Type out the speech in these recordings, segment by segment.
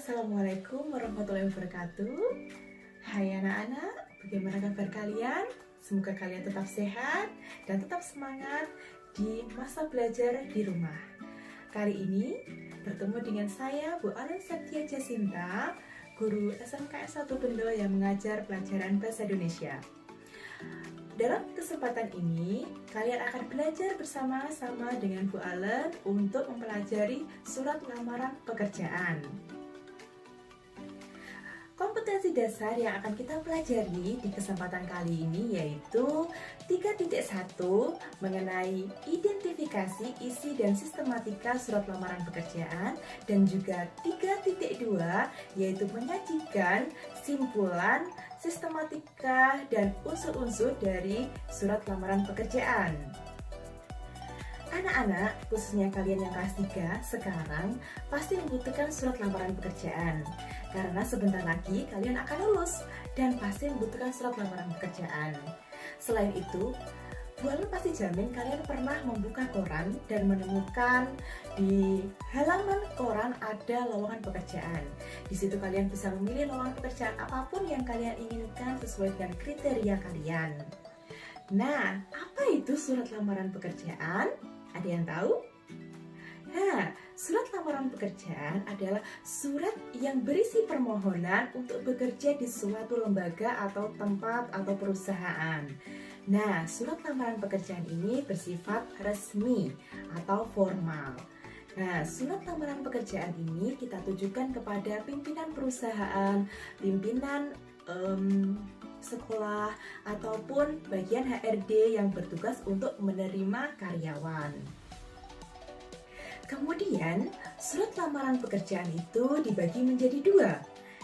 Assalamualaikum warahmatullahi wabarakatuh. Hai anak-anak, bagaimana kabar kalian? Semoga kalian tetap sehat dan tetap semangat di masa belajar di rumah. Kali ini bertemu dengan saya, Bu Alen Septia Jasinta, guru SMK S1 Bendo yang mengajar pelajaran Bahasa Indonesia. Dalam kesempatan ini, kalian akan belajar bersama-sama dengan Bu Alen untuk mempelajari surat lamaran pekerjaan. Kompetensi dasar yang akan kita pelajari di kesempatan kali ini yaitu 3.1 mengenai identifikasi isi dan sistematika surat lamaran pekerjaan, dan juga 3.2 yaitu menyajikan simpulan, sistematika, dan unsur-unsur dari surat lamaran pekerjaan. Anak-anak, khususnya kalian yang kelas 3 sekarang pasti membutuhkan surat lamaran pekerjaan. Karena sebentar lagi kalian akan lulus dan pasti membutuhkan surat lamaran pekerjaan. Selain itu, Bu Alen pasti jamin kalian pernah membuka koran dan menemukan di halaman koran ada lowongan pekerjaan. Di situ kalian bisa memilih lowongan pekerjaan apapun yang kalian inginkan sesuai dengan kriteria kalian. Nah, apa itu surat lamaran pekerjaan? Ada yang tahu? Nah, surat lamaran pekerjaan adalah surat yang berisi permohonan untuk bekerja di suatu lembaga atau tempat atau perusahaan. Nah, surat lamaran pekerjaan ini bersifat resmi atau formal. Nah, surat lamaran pekerjaan ini kita tujukan kepada pimpinan perusahaan, pimpinan sekolah, ataupun bagian HRD yang bertugas untuk menerima karyawan. Kemudian, surat lamaran pekerjaan itu dibagi menjadi dua,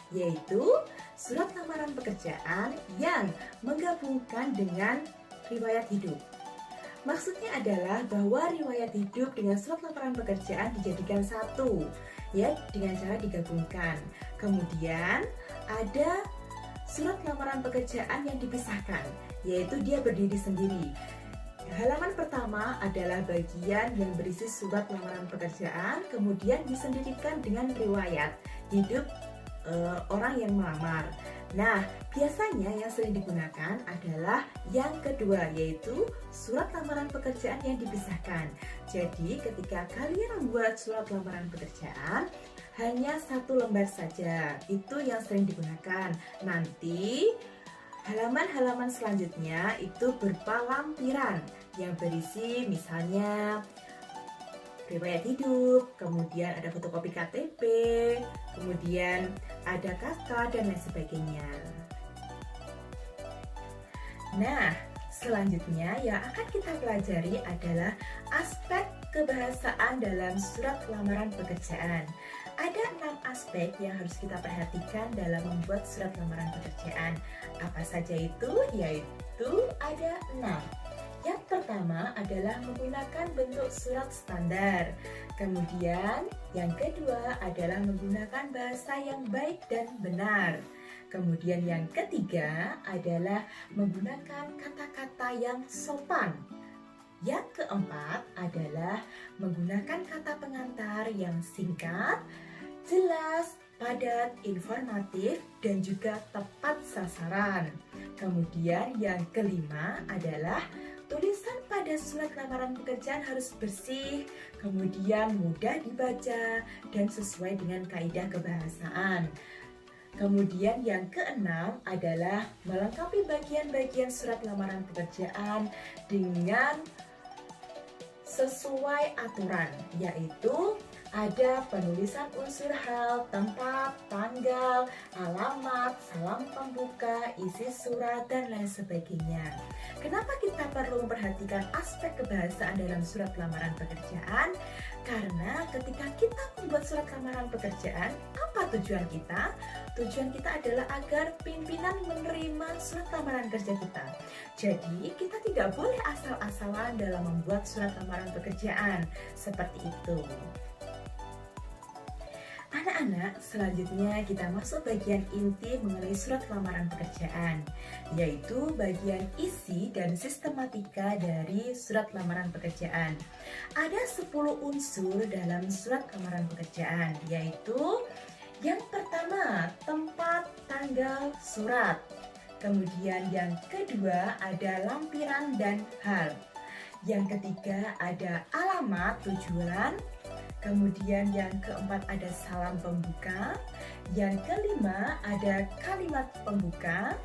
yaitu surat lamaran pekerjaan yang menggabungkan dengan riwayat hidup. Maksudnya adalah bahwa riwayat hidup dengan surat lamaran pekerjaan dijadikan satu, ya, dengan cara digabungkan. Kemudian, ada surat lamaran pekerjaan yang dipisahkan, yaitu dia berdiri sendiri. Halaman pertama adalah bagian yang berisi surat lamaran pekerjaan, kemudian disendirikan dengan riwayat hidup orang yang melamar. Nah, biasanya yang sering digunakan adalah yang kedua, yaitu surat lamaran pekerjaan yang dipisahkan. Jadi, ketika kalian membuat surat lamaran pekerjaan, hanya satu lembar saja, itu yang sering digunakan. Nanti halaman-halaman selanjutnya itu berupa lampiran yang berisi misalnya riwayat hidup, kemudian ada fotokopi KTP, kemudian ada KK, dan lain sebagainya. Nah, selanjutnya yang akan kita pelajari adalah aspek kebahasaan dalam surat lamaran pekerjaan. Ada 6 aspek yang harus kita perhatikan dalam membuat surat lamaran pekerjaan. Apa saja itu? Yaitu ada 6. Yang pertama adalah menggunakan bentuk surat standar. Kemudian yang kedua adalah menggunakan bahasa yang baik dan benar. Kemudian yang ketiga adalah menggunakan kata-kata yang sopan. Yang keempat adalah menggunakan kata pengantar yang singkat, jelas, padat, informatif, dan juga tepat sasaran. Kemudian yang kelima adalah tulisan pada surat lamaran pekerjaan harus bersih, kemudian mudah dibaca, dan sesuai dengan kaidah kebahasaan. Kemudian yang keenam adalah melengkapi bagian-bagian surat lamaran pekerjaan dengan sesuai aturan, yaitu ada penulisan unsur hal, tempat, tanggal, alamat, salam pembuka, isi surat, dan lain sebagainya. Kenapa kita perlu memperhatikan aspek kebahasaan dalam surat lamaran pekerjaan? Karena ketika kita membuat surat lamaran pekerjaan, apa tujuan kita? Tujuan kita adalah agar pimpinan menerima surat lamaran kerja kita. Jadi, kita tidak boleh asal-asalan dalam membuat surat lamaran pekerjaan. Seperti itu. Anak-anak, selanjutnya kita masuk bagian inti mengenai surat lamaran pekerjaan, yaitu bagian isi dan sistematika dari surat lamaran pekerjaan. Ada 10 unsur dalam surat lamaran pekerjaan, yaitu Yang pertama, tempat tanggal surat. Kemudian yang kedua ada lampiran dan hal. Yang ketiga ada alamat tujuan. Kemudian yang keempat ada salam pembuka. Yang kelima ada kalimat pembuka.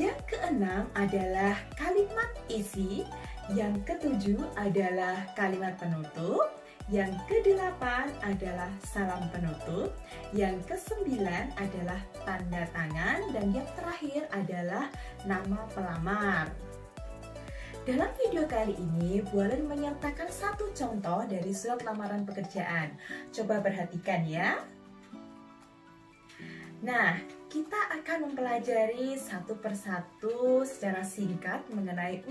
Yang keenam adalah kalimat isi. Yang ketujuh adalah kalimat penutup. Yang kedelapan adalah salam penutup. Yang kesembilan adalah tanda tangan. Dan yang terakhir adalah nama pelamar. Dalam video kali ini, Bu Alen menyertakan satu contoh dari surat lamaran pekerjaan. Coba perhatikan ya. Nah, kita akan mempelajari satu persatu secara singkat mengenai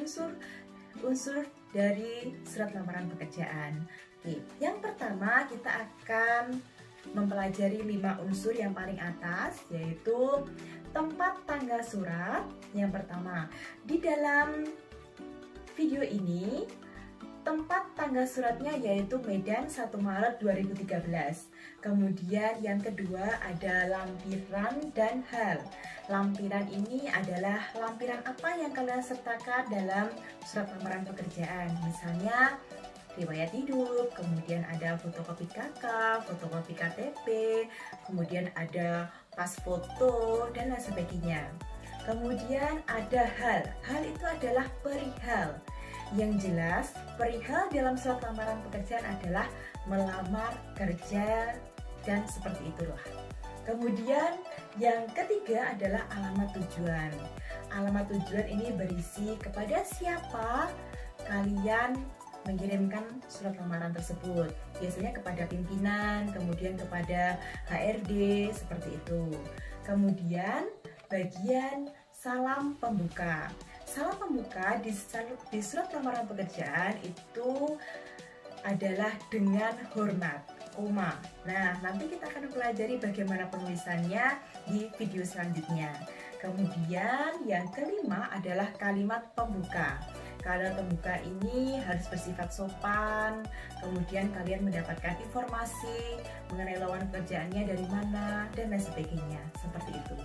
unsur dari surat lamaran pekerjaan. Oke, yang pertama kita akan mempelajari 5 unsur yang paling atas, yaitu tempat tanggal surat. Yang pertama, di dalam video ini tempat tanggal suratnya yaitu Medan 1 Maret 2013. Kemudian yang kedua ada lampiran dan hal. Lampiran ini adalah lampiran apa yang kalian sertakan dalam surat lamaran pekerjaan. Misalnya riwayat hidup, kemudian ada fotokopi KK, fotokopi KTP, kemudian ada pas foto dan lain sebagainya. Kemudian ada hal. Hal itu adalah perihal. Yang jelas, perihal dalam surat lamaran pekerjaan adalah melamar kerja dan seperti itulah. Kemudian yang ketiga adalah alamat tujuan. Alamat tujuan ini berisi kepada siapa kalian mengirimkan surat lamaran tersebut. Biasanya kepada pimpinan, kemudian kepada HRD, seperti itu. Kemudian bagian salam pembuka. Salam pembuka di surat lamaran pekerjaan itu adalah dengan hormat, koma. Nah, nanti kita akan mempelajari bagaimana penulisannya di video selanjutnya. Kemudian yang kelima adalah kalimat pembuka. Kalimat pembuka ini harus bersifat sopan, kemudian kalian mendapatkan informasi mengenai lowongan pekerjaannya dari mana, dan lain sebagainya, seperti itu.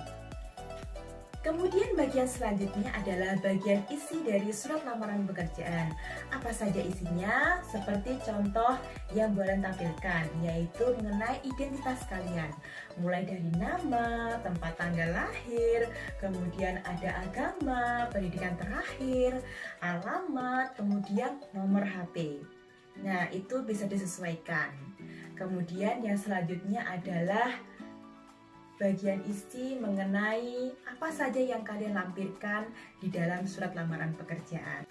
Kemudian bagian selanjutnya adalah bagian isi dari surat lamaran pekerjaan. Apa saja isinya? Seperti contoh yang boleh tampilkan, yaitu mengenai identitas kalian. Mulai dari nama, tempat tanggal lahir, kemudian ada agama, pendidikan terakhir, alamat, kemudian nomor HP. Nah, itu bisa disesuaikan. Kemudian yang selanjutnya adalah bagian isi mengenai apa saja yang kalian lampirkan di dalam surat lamaran pekerjaan.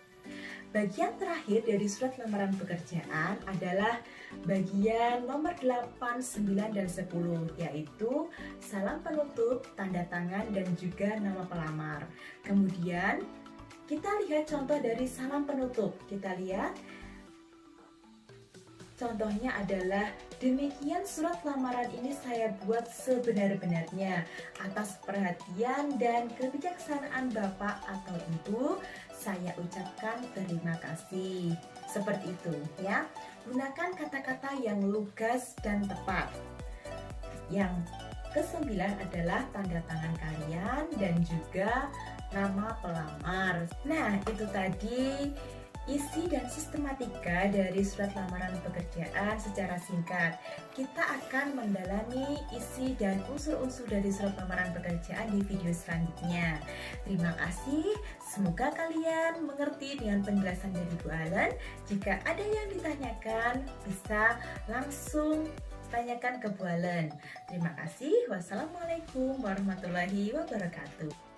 Bagian terakhir dari surat lamaran pekerjaan adalah bagian nomor 8, 9, dan 10, yaitu salam penutup, tanda tangan, dan juga nama pelamar. Kemudian kita lihat contoh dari salam penutup. Kita lihat contohnya adalah, demikian surat lamaran ini saya buat sebenar-benarnya. Atas perhatian dan kebijaksanaan Bapak atau Ibu, saya ucapkan terima kasih. Seperti itu ya. Gunakan kata-kata yang lugas dan tepat. Yang kesembilan adalah tanda tangan kalian dan juga nama pelamar. Nah, itu tadi isi dan sistematika dari surat lamaran pekerjaan secara singkat. Kita akan mendalami isi dan unsur-unsur dari surat lamaran pekerjaan di video selanjutnya. Terima kasih, semoga kalian mengerti dengan penjelasan dari Bu Alen. Jika ada yang ditanyakan, bisa langsung tanyakan ke Bu Alen. Terima kasih, wassalamualaikum warahmatullahi wabarakatuh.